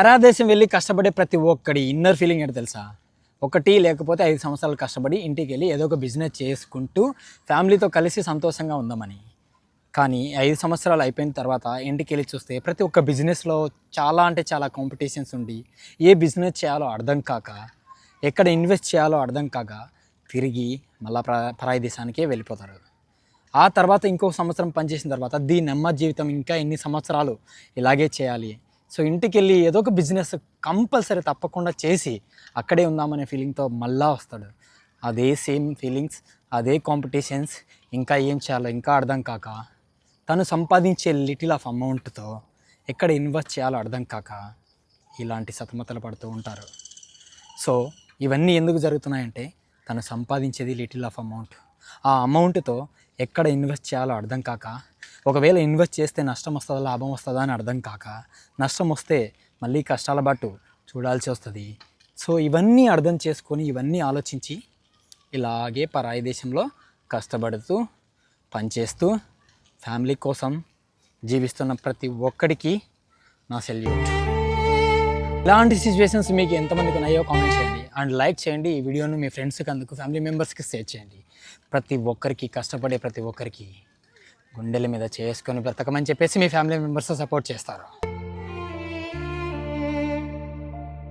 పరాదేశం వెళ్ళి కష్టపడే ప్రతి ఒక్కడి ఇన్నర్ ఫీలింగ్ ఏంటో తెలుసా? ఒకటి లేకపోతే 5 సంవత్సరాలు కష్టపడి ఇంటికి వెళ్ళి ఏదో ఒక బిజినెస్ చేసుకుంటూ ఫ్యామిలీతో కలిసి సంతోషంగా ఉందామని. కానీ 5 సంవత్సరాలు అయిపోయిన తర్వాత ఇంటికి వెళ్ళి చూస్తే ప్రతి ఒక్క బిజినెస్లో చాలా అంటే చాలా కాంపిటీషన్స్ ఉండి ఏ బిజినెస్ చేయాలో అర్థం కాక, ఎక్కడ ఇన్వెస్ట్ చేయాలో అర్థం కాక తిరిగి మళ్ళీ పరాయి దేశానికే వెళ్ళిపోతారు. ఆ తర్వాత ఇంకో సంవత్సరం పనిచేసిన తర్వాత దీనమ్మ జీవితం ఇంకా ఎన్ని సంవత్సరాలు ఇలాగే చేయాలి, సో ఇంటికెళ్ళి ఏదో ఒక బిజినెస్ కంపల్సరీ తప్పకుండా చేసి అక్కడే ఉందామనే ఫీలింగ్తో మళ్ళా వస్తాడు. అదే సేమ్ ఫీలింగ్స్, అదే కాంపిటీషన్స్, ఇంకా ఏం చేయాలో ఇంకా అర్థం కాక, తను సంపాదించే లిటిల్ ఆఫ్ అమౌంట్తో ఎక్కడ ఇన్వెస్ట్ చేయాలో అర్థం కాక ఇలాంటి సతమతలు పడుతూ ఉంటారు. సో ఇవన్నీ ఎందుకు జరుగుతున్నాయంటే తను సంపాదించేది లిటిల్ ఆఫ్ అమౌంట్. ఆ అమౌంట్తో ఎక్కడ ఇన్వెస్ట్ చేయాలో అర్థం కాక, ఒకవేళ ఇన్వెస్ట్ చేస్తే నష్టం వస్తుందా లాభం వస్తుందా అని అర్థం కాక, నష్టం వస్తే మళ్ళీ కష్టాల బాటు చూడాల్సి వస్తుంది. సో ఇవన్నీ అర్థం చేసుకొని ఇవన్నీ ఆలోచించి ఇలాగే పరాయి దేశంలో కష్టపడుతూ పనిచేస్తూ ఫ్యామిలీ కోసం జీవిస్తున్న ప్రతి ఒక్కడికి నా సెల్యూట్. ఇలాంటి సిచ్యువేషన్స్ మీకు ఎంతమందికి ఉన్నాయో కామెంట్ చేయండి అండ్ లైక్ చేయండి. ఈ వీడియోను మీ ఫ్రెండ్స్కి అందుకు ఫ్యామిలీ మెంబర్స్కి షేర్ చేయండి. ప్రతి ఒక్కరికి కష్టపడే ప్రతి ఒక్కరికి గుండెల మీద చేసుకొని బ్రతకమని చెప్పేసి మీ ఫ్యామిలీ మెంబర్స్ సపోర్ట్ చేస్తారు.